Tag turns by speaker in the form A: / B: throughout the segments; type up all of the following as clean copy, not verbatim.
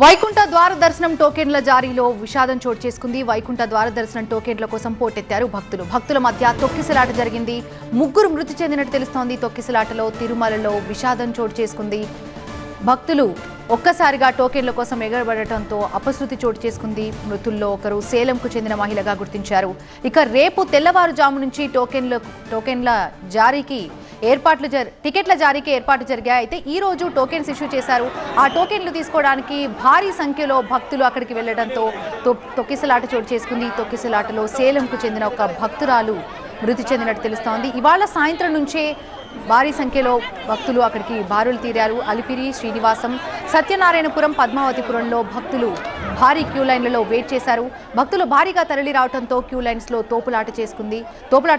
A: వైకుంఠ ద్వార దర్శనం టోకెన్ల జారీలో విషాదం చోటు చేసుకుంది. వైకుంఠ ద్వార దర్శనం టోకెన్ల కోసం పోటెత్తారు భక్తుల మధ్య తొక్కిసలాట జరిగింది. ముగ్గురు మృతి చెందినట్టు తెలుస్తోంది. తొక్కిసలాటలో తిరుమలలో విషాదం చోటు చేసుకుంది. భక్తులు ఒక్కసారిగా టోకెన్ల కోసం ఎగరబడటంతో అపశృతి చోటు చేసుకుంది. మృతుల్లో ఒకరు సేలంకు చెందిన మహిళగా గుర్తించారు. ఇక రేపు తెల్లవారుజాము నుంచి టోకెన్ల జారీకి టికెట్ల జారీకి ఏర్పాట్లు జరిగాయి. అయితే ఈ రోజు టోకెన్స్ ఇష్యూ చేశారు. ఆ టోకెన్లు తీసుకోవడానికి భారీ సంఖ్యలో భక్తులు అక్కడికి వెళ్లడంతో తొక్కిసలాట చోటు చేసుకుంది. తొక్కిసలాటలో సేలంకు చెందిన ఒక భక్తురాలు మృతి చెందినట్టు తెలుస్తోంది. ఇవాళ సాయంత్రం నుంచే భారీ సంఖ్యలో భక్తులు అక్కడికి బారులు తీరారు. అలిపిరి, శ్రీనివాసం, సత్యనారాయణపురం, పద్మావతిపురంలో భక్తులు భారీ క్యూ లైన్లలో వెయిట్ చేశారు. భక్తులు భారీగా తరలి రావడంతో క్యూ లైన్స్లో తోపులాట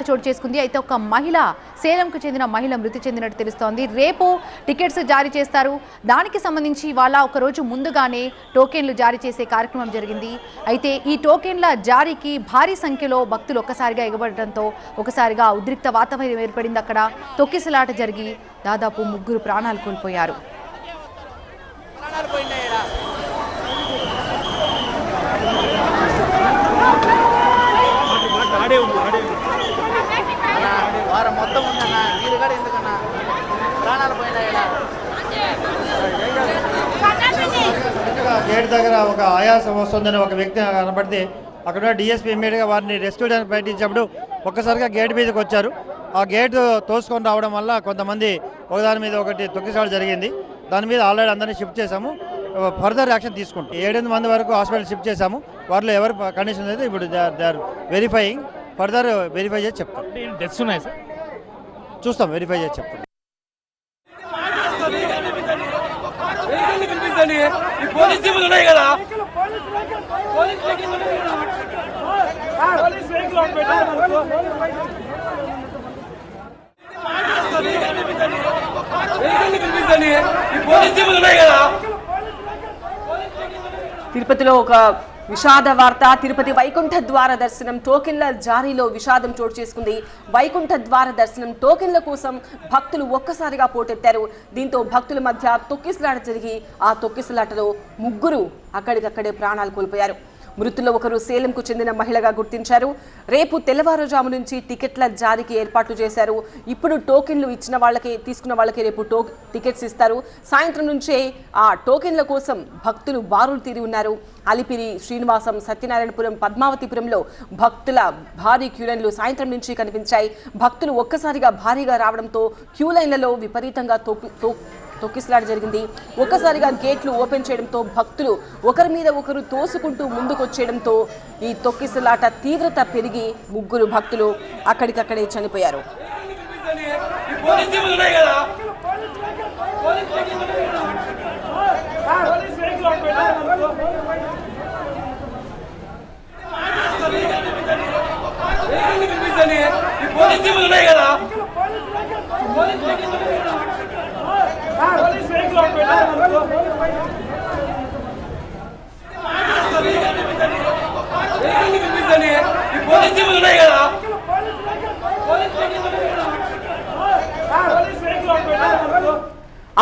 A: చోటు చేసుకుంది. అయితే ఒక మహిళ, సేలంకు చెందిన మహిళ మృతి చెందినట్టు తెలుస్తోంది. రేపు టికెట్స్ జారీ చేస్తారు. దానికి సంబంధించి ఇవాళ ఒక రోజు ముందుగానే టోకెన్లు జారీ చేసే కార్యక్రమం జరిగింది. అయితే ఈ టోకెన్ల జారీకి భారీ సంఖ్యలో భక్తులు ఒక్కసారిగా ఎగబడటంతో ఒకసారిగా ఉద్రిక్త వాతావరణం ఏర్పడింది. అక్కడ తొక్కిసలాట జరిగి దాదాపు 3 ప్రాణాలు కోల్పోయారు.
B: గేట్ దగ్గర ఒక ఆయాసం వస్తుందని ఒక వ్యక్తి కనబడితే అక్కడ డిఎస్పీ ఇమ్మీడియట్గా వారిని రెస్క్యూ చేయడానికి ప్రయత్నించినప్పుడు ఒక్కసారిగా గేట్ మీదకి వచ్చారు. ఆ గేటు తోసుకొని రావడం వల్ల కొంతమంది ఒకదాని మీద ఒకటి తొక్కిసలాట జరిగింది. దాని మీద ఆల్రెడీ అందరినీ షిఫ్ట్ చేశాము. ఫర్దర్ యాక్షన్ తీసుకుంటాం. 7 మంది వరకు హాస్పిటల్ షిఫ్ట్ చేశాము. వారిలో ఎవరి కండిషన్ అయితే ఇప్పుడు they are verifying. Further verify చేసి చెప్తాం.
C: డెత్స్ ఉన్నాయి సార్,
B: చూస్తాం, వెరిఫై చేసి చెప్తాం.
D: తిరుపతిలో ఒక విషాద వార్త. తిరుపతి వైకుంఠ ద్వార దర్శనం టోకెన్ల జారీలో విషాదం చోటు చేసుకుంది. వైకుంఠ ద్వార దర్శనం టోకెన్ల కోసం భక్తులు ఒక్కసారిగా పోటెత్తారు. దీంతో భక్తుల మధ్య తొక్కిసలాట జరిగి ఆ తొక్కిసలాటలో 3 అక్కడికక్కడే ప్రాణాలు కోల్పోయారు. మృతుల్లో ఒకరు సేలంకు చెందిన మహిళగా గుర్తించారు. రేపు తెల్లవారుజాము నుంచి టికెట్ల జారీకి ఏర్పాట్లు చేశారు. ఇప్పుడు టోకెన్లు ఇచ్చిన వాళ్ళకి, తీసుకున్న వాళ్ళకి రేపు టికెట్స్ ఇస్తారు. సాయంత్రం నుంచే ఆ టోకెన్ల కోసం భక్తులు బారులు తీరి ఉన్నారు. అలిపిరి, శ్రీనివాసం, సత్యనారాయణపురం, పద్మావతిపురంలో భక్తుల భారీ క్యూ లైన్లు సాయంత్రం నుంచి కనిపించాయి. భక్తులు ఒక్కసారిగా భారీగా రావడంతో క్యూ లైన్లలో విపరీతంగా తొక్కిసలాట జరిగింది. ఒక్కసారిగా గేట్లు ఓపెన్ చేయడంతో భక్తులు ఒకరి మీద ఒకరు తోసుకుంటూ ముందుకొచ్చేయడంతో ఈ తొక్కిసలాట తీవ్రత పెరిగి 3 భక్తులు అక్కడికక్కడే చనిపోయారు.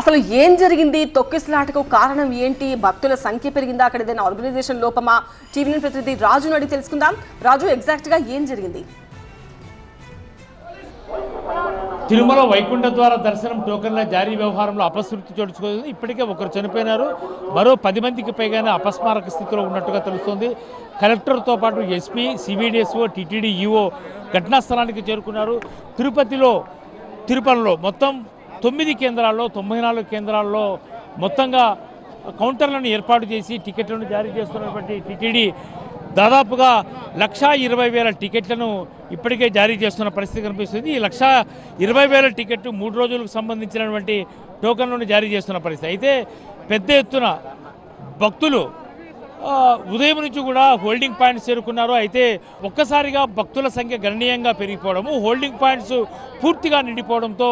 D: అసలు ఏం జరిగింది? తొక్కిసలాటకు కారణం ఏంటి? భక్తుల సంఖ్య పెరిగిందా? అక్కడ ఏదైనా ఆర్గనైజేషన్ లోపమా? టీవీ ప్రతినిధి రాజును అడిగి తెలుసుకుందాం. రాజు, ఎగ్జాక్ట్ గా ఏం జరిగింది?
C: తిరుమల వైకుంఠ ద్వార దర్శనం టోకెన్ల జారీ వ్యవహారంలో అపశృతి చోటుచుకుంది. ఇప్పటికే ఒకరు చనిపోయినారు. మరో 10 మందికి పైగానే అపస్మారక స్థితిలో ఉన్నట్టుగా తెలుస్తోంది. కలెక్టర్తో పాటు ఎస్పీ, సిబిడిఎస్ఓ, టీటీడీ ఈఓ ఘటనా స్థలానికి చేరుకున్నారు. తిరుపతిలో మొత్తం 9 కేంద్రాల్లో 94 కేంద్రాల్లో మొత్తంగా కౌంటర్లను ఏర్పాటు చేసి టికెట్లను జారీ చేస్తున్నటువంటి టీటీడీ దాదాపుగా 1,20,000 టికెట్లను ఇప్పటికే జారీ చేస్తున్న పరిస్థితి కనిపిస్తుంది. ఈ 1,20,000 టికెట్ 3 రోజులకు సంబంధించినటువంటి టోకన్లను జారీ చేస్తున్న పరిస్థితి. అయితే పెద్ద ఎత్తున భక్తులు ఉదయం నుంచి కూడా హోల్డింగ్ పాయింట్స్ చేరుకున్నారు. అయితే ఒక్కసారిగా భక్తుల సంఖ్య గణనీయంగా పెరిగిపోవడము, హోల్డింగ్ పాయింట్స్ పూర్తిగా నిండిపోవడంతో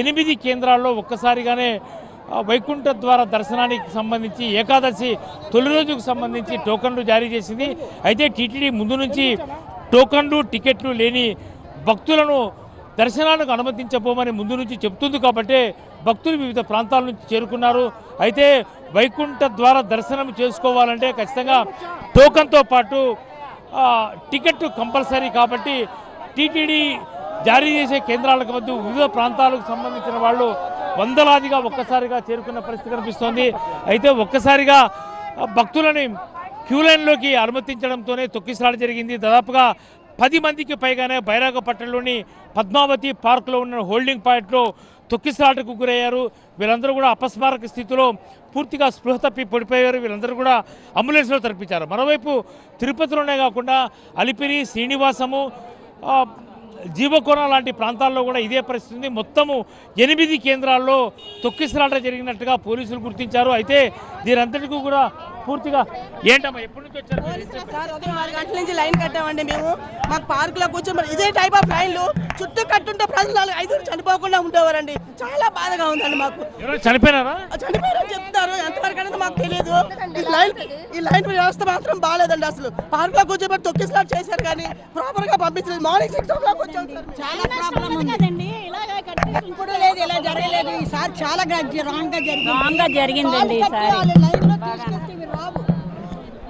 C: 8 కేంద్రాల్లో ఒక్కసారిగానే వైకుంఠ ద్వార దర్శనానికి సంబంధించి ఏకాదశి తొలి రోజుకు సంబంధించి టోకన్లు జారీ చేసింది. అయితే టీటీడీ ముందు నుంచి టోకన్లు టికెట్లు లేని భక్తులను దర్శనానికి అనుమతించబోమని ముందు నుంచి చెప్తుంది. కాబట్టి భక్తులు వివిధ ప్రాంతాల నుంచి చేరుకున్నారు. అయితే వైకుంఠ ద్వార దర్శనం చేసుకోవాలంటే ఖచ్చితంగా టోకన్తో పాటు టికెట్ కంపల్సరీ కాబట్టి టీటీడీ జారీ చేసే కేంద్రాలకు వద్ద వివిధ ప్రాంతాలకు సంబంధించిన వాళ్ళు వందలాదిగా ఒక్కసారిగా చేరుకున్న పరిస్థితి కనిపిస్తోంది. అయితే ఒక్కసారిగా భక్తులని క్యూ లైన్లోకి అనుమతించడంతోనే తొక్కిసలాట జరిగింది. దాదాపుగా 10 మందికి పైగానే బైరాగపట్నంలోని పద్మావతి పార్కులో ఉన్న హోల్డింగ్ పాయింట్లో తొక్కిసలాటకు గురయ్యారు. వీళ్ళందరూ కూడా అపస్మారక స్థితిలో పూర్తిగా స్పృహ తప్పి పడిపోయారు. వీళ్ళందరూ కూడా అంబులెన్స్లో తరలించారు. మరోవైపు తిరుపతిలోనే కాకుండా అలిపిరి, శ్రీనివాసము, జీవకోన లాంటి ప్రాంతాల్లో కూడా ఇదే పరిస్థితి ఉంది. మొత్తము 8 కేంద్రాల్లో తొక్కిసలాట జరిగినట్టుగా పోలీసులు గుర్తించారు. అయితే దీనంతటికీ కూడా పూర్తిగా ఏంటమ్మా ఎప్పటి నుంచి వచ్చారు?
E: ఉదయం 6 గంటల నుంచి లైన్ కట్టామండి మేము. మాకు పార్కులో కూర్చొని ఇదే టైప్ ఆఫ్ లైన్లు చుట్టూ కట్టుంటే ప్రజలు 5 చనిపోకుండా ఉండేవారండి. చాలా బాధగా ఉందండి మాకు.
C: చనిపోయినారా?
E: చనిపోయారని చెప్తారు, ఎంతవరకు అనేది మాకు తెలియదు. ఈ లైన్ వ్యవస్థ మాత్రం బాగాలేదండి. అసలు పార్కులో కూర్చోబెట్టి తొక్కిసలాట చేశారు కానీ ప్రాపర్ గా పంపించలేదు. మార్నింగ్ 6 o'clock వచ్చాం.
F: చాలా ప్రాబ్లం ఉంది. ఇప్పుడు లేదు, ఇలా జరగలేదు. ఈసారి చాలా రాంగ్ గా జరిగిందండి.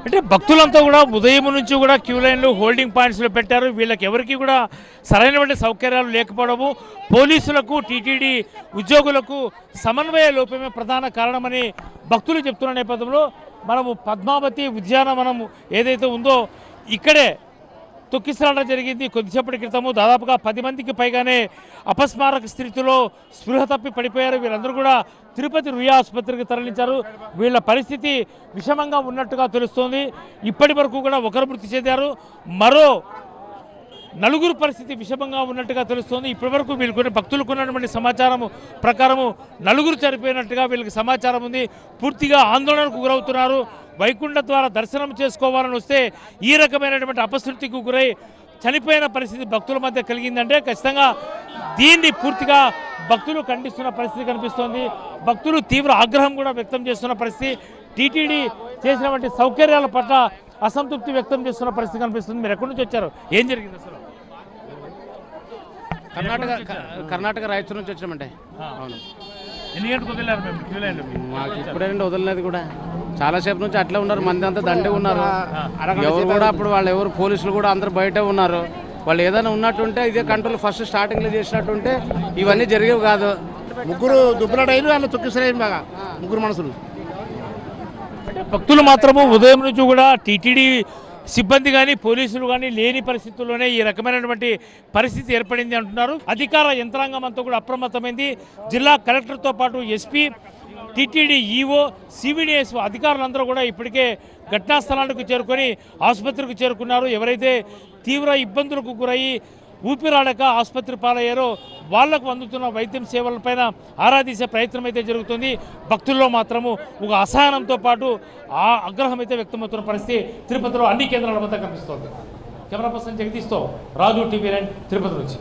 C: అంటే భక్తులంతా కూడా ఉదయం నుంచి కూడా క్యూ లైన్లు, హోల్డింగ్ పాయింట్స్లో పెట్టారు. వీళ్ళకి ఎవరికి కూడా సరైనటువంటి సౌకర్యాలు లేకపోవడము, పోలీసులకు టీటీడీ ఉద్యోగులకు సమన్వయ లోపమే ప్రధాన కారణమని భక్తులు చెప్తున్న నేపథ్యంలో మనము పద్మావతి ఉద్యానవనం ఏదైతే ఉందో ఇక్కడే తొక్కిసలాట జరిగింది. కొద్దిసేపటి క్రితము దాదాపుగా 10 మందికి పైగానే అపస్మారక స్థితిలో స్పృహ తప్పి పడిపోయారు. వీళ్ళందరూ కూడా తిరుపతి రుయా ఆసుపత్రికి తరలించారు. వీళ్ళ పరిస్థితి విషమంగా ఉన్నట్టుగా తెలుస్తోంది. ఇప్పటి వరకు కూడా ఒకరు మృతి చెందారు, మరో 4 పరిస్థితి విషమంగా ఉన్నట్టుగా తెలుస్తోంది. ఇప్పటి వరకు వీళ్ళకున్న భక్తులకు ఉన్నటువంటి సమాచారం ప్రకారము 4 చనిపోయినట్టుగా వీళ్ళకి సమాచారం ఉంది. పూర్తిగా ఆందోళనకు గురవుతున్నారు. వైకుంఠ ద్వారా దర్శనం చేసుకోవాలని వస్తే ఈ రకమైనటువంటి అపశృతికి గురై చనిపోయిన పరిస్థితి భక్తుల మధ్య కలిగిందంటే ఖచ్చితంగా దీన్ని పూర్తిగా భక్తులు ఖండిస్తున్న పరిస్థితి కనిపిస్తోంది. భక్తులు తీవ్ర ఆగ్రహం కూడా వ్యక్తం చేస్తున్న పరిస్థితి, టీటీడీ చేసినటువంటి సౌకర్యాల పట్ల అసంతృప్తి వ్యక్తం చేస్తున్న పరిస్థితి కనిపిస్తుంది. మీరు ఎక్కడి నుంచి వచ్చారు? ఏం జరిగింది అసలు?
G: కర్ణాటక రాయచూరు నుంచి వచ్చామంటే. అవును.
C: ఎన్ని గంటలకు వదిలేరు మేము క్యూ లైన్లో?
G: మాకు ఇప్పుడేంటి వదలలేదు కూడా, చాలాసేపు నుంచి అట్లే ఉన్నారు. మంది అంతా దండే ఉన్నారు. ఎవరు కూడా అప్పుడు వాళ్ళు ఎవరు పోలీసులు కూడా అందరు బయటే ఉన్నారు. వాళ్ళు ఏదైనా ఉన్నట్టుంటే ఇదే కంట్రోల్ ఫస్ట్ స్టార్టింగ్లో చేసినట్టుంటే ఇవన్నీ జరిగేవి కాదు.
H: 3 దుబ్బలడైలు వాళ్ళు తొక్కిసరైన బాగా 3 మనుషులు.
C: అంటే భక్తులు మాత్రము ఉదయం నుంచి కూడా టీటీడీ సిబ్బంది కానీ పోలీసులు కానీ లేని పరిస్థితుల్లోనే ఈ రకమైనటువంటి పరిస్థితి ఏర్పడింది అంటున్నారు. అధికార యంత్రాంగం అంతా కూడా అప్రమత్తమైంది. జిల్లా కలెక్టర్తో పాటు ఎస్పీ, టీటీడీ ఈఓ, సివిడిఎస్ అధికారులందరూ కూడా ఇప్పటికే ఘటనా స్థలానికి చేరుకొని ఆసుపత్రికి చేరుకున్నారు. ఎవరైతే తీవ్ర ఇబ్బందులకు గురయ్యి ఊపిరాడక ఆసుపత్రి పాలయ్యారో వాళ్లకు అందుతున్న వైద్యం సేవలపైన ఆరాధీసే ప్రయత్నం అయితే జరుగుతుంది. భక్తుల్లో మాత్రము ఒక అసహనంతో పాటు ఆగ్రహం అయితే వ్యక్తమవుతున్న పరిస్థితి తిరుపతిలో అన్ని కేంద్రాల వద్ద కనిపిస్తోంది. కెమెరా పర్సన్ జగదీష్తో రాజు, TV9 తిరుపతి నుంచి.